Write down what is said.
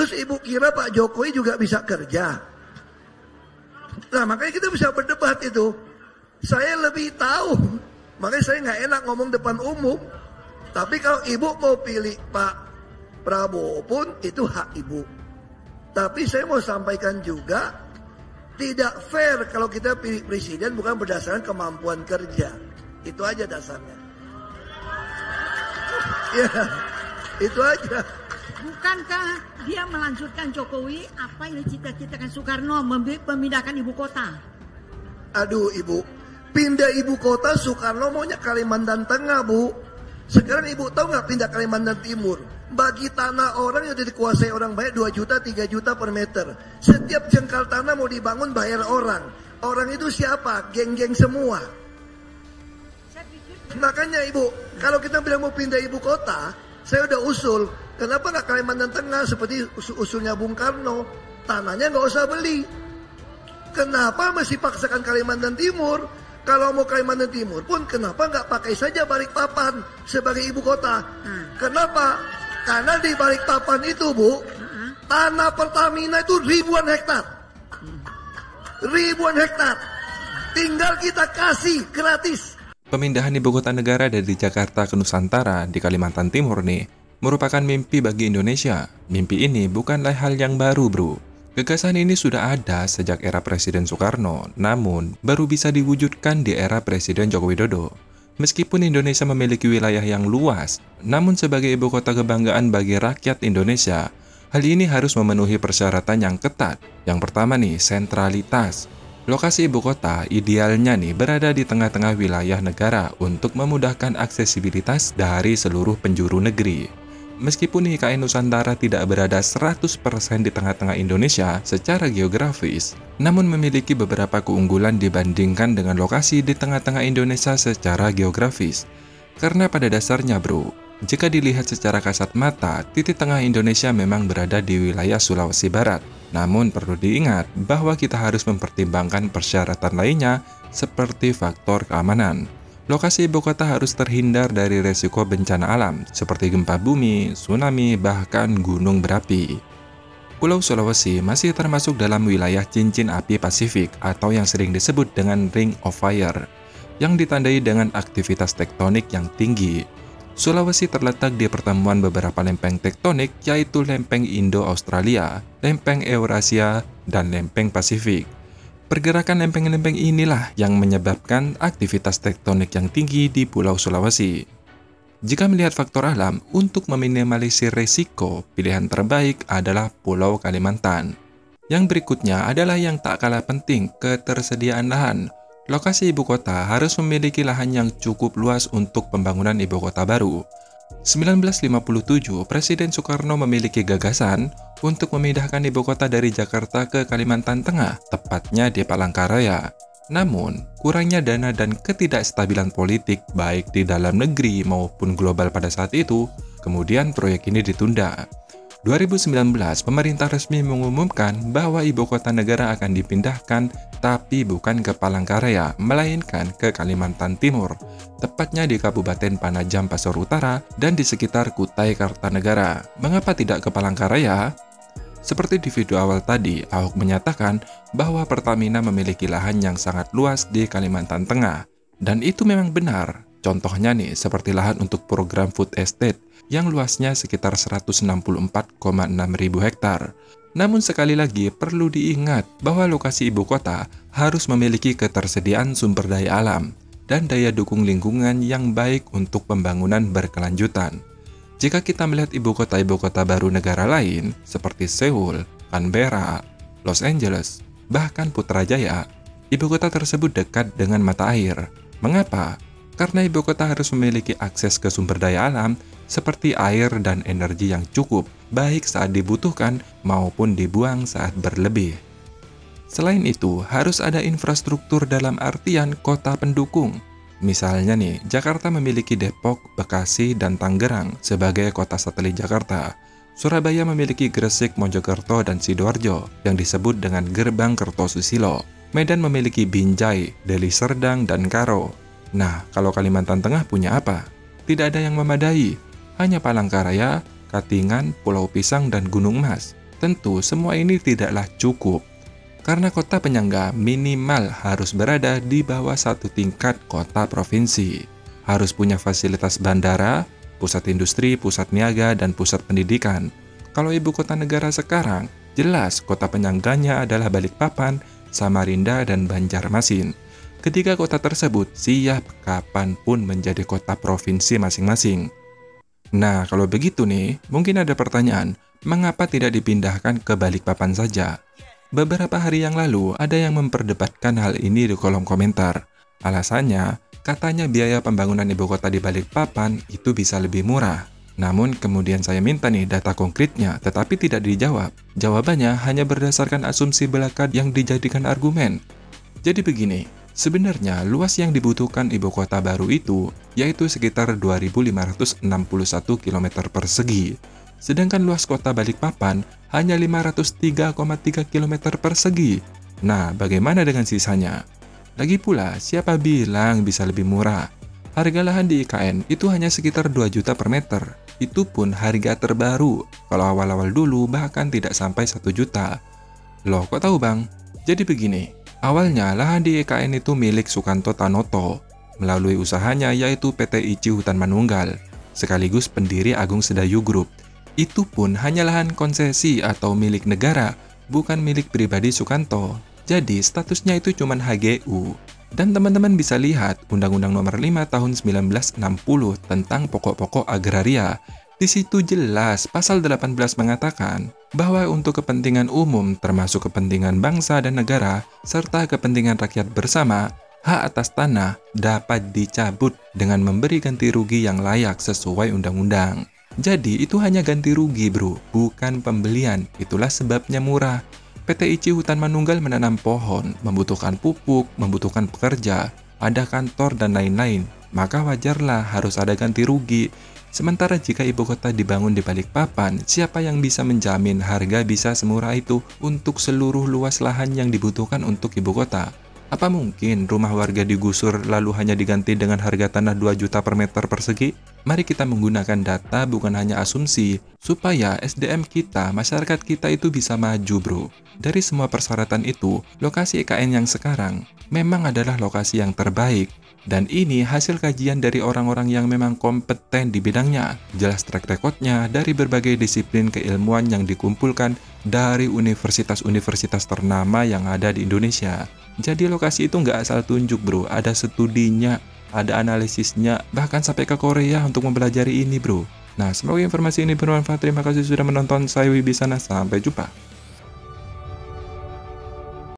Terus ibu kira Pak Jokowi juga bisa kerja? Nah makanya kita bisa berdebat itu. Saya lebih tahu, makanya saya nggak enak ngomong depan umum. Tapi kalau ibu mau pilih Pak Prabowo pun itu hak ibu. Tapi saya mau sampaikan juga, tidak fair kalau kita pilih presiden bukan berdasarkan kemampuan kerja. Itu aja dasarnya. Ya, itu aja. Bukankah dia melanjutkan Jokowi apa yang dicita-citakan Soekarno, memindahkan ibu kota? Aduh ibu, pindah ibu kota Soekarno maunya Kalimantan Tengah bu. Sekarang ibu tahu nggak pindah Kalimantan Timur? Bagi tanah orang yang sudah dikuasai orang banyak 2 juta, 3 juta per meter. Setiap jengkal tanah mau dibangun bayar orang. Orang itu siapa? Geng-geng semua. Makanya ibu, kalau kita bilang mau pindah ibu kota, saya udah usul. Kenapa nggak Kalimantan Tengah seperti usulnya Bung Karno? Tanahnya nggak usah beli. Kenapa masih paksakan Kalimantan Timur? Kalau mau Kalimantan Timur pun kenapa nggak pakai saja Balikpapan sebagai ibu kota? Kenapa? Karena di Balikpapan itu bu, tanah Pertamina itu ribuan hektar. Ribuan hektar. Tinggal kita kasih gratis. Pemindahan ibu kota negara dari Jakarta ke Nusantara di Kalimantan Timur nih merupakan mimpi bagi Indonesia. Mimpi ini bukanlah hal yang baru bro. Gagasan ini sudah ada sejak era Presiden Soekarno, namun baru bisa diwujudkan di era Presiden Joko Widodo. Meskipun Indonesia memiliki wilayah yang luas, namun sebagai ibu kota kebanggaan bagi rakyat Indonesia, hal ini harus memenuhi persyaratan yang ketat. Yang pertama nih, sentralitas. Lokasi ibu kota idealnya nih berada di tengah-tengah wilayah negara untuk memudahkan aksesibilitas dari seluruh penjuru negeri. Meskipun IKN Nusantara tidak berada 100% di tengah-tengah Indonesia secara geografis, namun memiliki beberapa keunggulan dibandingkan dengan lokasi di tengah-tengah Indonesia secara geografis. Karena pada dasarnya bro, jika dilihat secara kasat mata, titik tengah Indonesia memang berada di wilayah Sulawesi Barat. Namun perlu diingat bahwa kita harus mempertimbangkan persyaratan lainnya seperti faktor keamanan. Lokasi ibu kota harus terhindar dari resiko bencana alam seperti gempa bumi, tsunami, bahkan gunung berapi. Pulau Sulawesi masih termasuk dalam wilayah cincin api Pasifik atau yang sering disebut dengan Ring of Fire, yang ditandai dengan aktivitas tektonik yang tinggi. Sulawesi terletak di pertemuan beberapa lempeng tektonik yaitu lempeng Indo-Australia, lempeng Eurasia, dan lempeng Pasifik. Pergerakan lempeng-lempeng inilah yang menyebabkan aktivitas tektonik yang tinggi di Pulau Sulawesi. Jika melihat faktor alam, untuk meminimalisir resiko, pilihan terbaik adalah Pulau Kalimantan. Yang berikutnya adalah yang tak kalah penting, ketersediaan lahan. Lokasi ibu kota harus memiliki lahan yang cukup luas untuk pembangunan ibu kota baru. 1957, Presiden Soekarno memiliki gagasan untuk memindahkan ibu kota dari Jakarta ke Kalimantan Tengah, tepatnya di Palangkaraya. Namun, kurangnya dana dan ketidakstabilan politik baik di dalam negeri maupun global pada saat itu, kemudian proyek ini ditunda. 2019, pemerintah resmi mengumumkan bahwa ibu kota negara akan dipindahkan, tapi bukan ke Palangkaraya, melainkan ke Kalimantan Timur, tepatnya di Kabupaten Panajam Pasir Utara dan di sekitar Kutai Kartanegara. Mengapa tidak ke Palangkaraya? Seperti di video awal tadi, Ahok menyatakan bahwa Pertamina memiliki lahan yang sangat luas di Kalimantan Tengah. Dan itu memang benar. Contohnya nih, seperti lahan untuk program food estate yang luasnya sekitar 164,6 ribu hektar. Namun sekali lagi perlu diingat bahwa lokasi ibu kota harus memiliki ketersediaan sumber daya alam dan daya dukung lingkungan yang baik untuk pembangunan berkelanjutan. Jika kita melihat ibu kota baru negara lain seperti Seoul, Canberra, Los Angeles, bahkan Putrajaya, ibu kota tersebut dekat dengan mata air. Mengapa? Karena ibu kota harus memiliki akses ke sumber daya alam seperti air dan energi yang cukup, baik saat dibutuhkan maupun dibuang saat berlebih. Selain itu, harus ada infrastruktur dalam artian kota pendukung. Misalnya nih, Jakarta memiliki Depok, Bekasi, dan Tangerang sebagai kota satelit Jakarta. Surabaya memiliki Gresik, Mojokerto, dan Sidoarjo yang disebut dengan Gerbang Kertosusilo. Medan memiliki Binjai, Deli Serdang, dan Karo. Nah, kalau Kalimantan Tengah punya apa? Tidak ada yang memadai, hanya Palangkaraya, Katingan, Pulau Pisang, dan Gunung Mas. Tentu semua ini tidaklah cukup, karena kota penyangga minimal harus berada di bawah satu tingkat kota provinsi. Harus punya fasilitas bandara, pusat industri, pusat niaga, dan pusat pendidikan. Kalau ibu kota negara sekarang, jelas kota penyangganya adalah Balikpapan, Samarinda, dan Banjarmasin. Ketiga kota tersebut siap kapanpun menjadi kota provinsi masing-masing. Nah, kalau begitu nih, mungkin ada pertanyaan, mengapa tidak dipindahkan ke Balikpapan saja? Beberapa hari yang lalu, ada yang memperdebatkan hal ini di kolom komentar. Alasannya, katanya biaya pembangunan ibu kota di Balikpapan itu bisa lebih murah. Namun kemudian saya minta nih data konkretnya, tetapi tidak dijawab. Jawabannya hanya berdasarkan asumsi belaka yang dijadikan argumen. Jadi begini, sebenarnya luas yang dibutuhkan ibu kota baru itu yaitu sekitar 2.561 km persegi. Sedangkan luas kota Balikpapan hanya 503,3 km persegi. Nah, bagaimana dengan sisanya? Lagi pula, siapa bilang bisa lebih murah? Harga lahan di IKN itu hanya sekitar 2 juta per meter. Itu pun harga terbaru. Kalau awal-awal dulu bahkan tidak sampai 1 juta. Loh, kok tahu bang? Jadi begini, awalnya lahan di IKN itu milik Sukanto Tanoto melalui usahanya yaitu PT ICI Hutan Manunggal, sekaligus pendiri Agung Sedayu Group. Itu pun hanya lahan konsesi atau milik negara, bukan milik pribadi Sukanto. Jadi statusnya itu cuma HGU. Dan teman-teman bisa lihat Undang-Undang Nomor 5 Tahun 1960 tentang pokok-pokok agraria. Di situ jelas pasal 18 mengatakan bahwa untuk kepentingan umum termasuk kepentingan bangsa dan negara serta kepentingan rakyat bersama, hak atas tanah dapat dicabut dengan memberi ganti rugi yang layak sesuai undang-undang. Jadi itu hanya ganti rugi bro, bukan pembelian. Itulah sebabnya murah. PT ICI Hutan Manunggal menanam pohon, membutuhkan pupuk, membutuhkan pekerja, ada kantor dan lain-lain. Maka wajarlah harus ada ganti rugi. Sementara jika ibu kota dibangun di Balikpapan, siapa yang bisa menjamin harga bisa semurah itu untuk seluruh luas lahan yang dibutuhkan untuk ibu kota? Apa mungkin rumah warga digusur lalu hanya diganti dengan harga tanah 2 juta per meter persegi? Mari kita menggunakan data bukan hanya asumsi, supaya SDM kita, masyarakat kita itu bisa maju bro. Dari semua persyaratan itu, lokasi IKN yang sekarang memang adalah lokasi yang terbaik. Dan ini hasil kajian dari orang-orang yang memang kompeten di bidangnya. Jelas track recordnya dari berbagai disiplin keilmuan yang dikumpulkan dari universitas-universitas ternama yang ada di Indonesia. Jadi lokasi itu nggak asal tunjuk bro, ada studinya, ada analisisnya, bahkan sampai ke Korea untuk mempelajari ini bro. Nah, semoga informasi ini bermanfaat. Terima kasih sudah menonton. Saya Wibisana, sampai jumpa.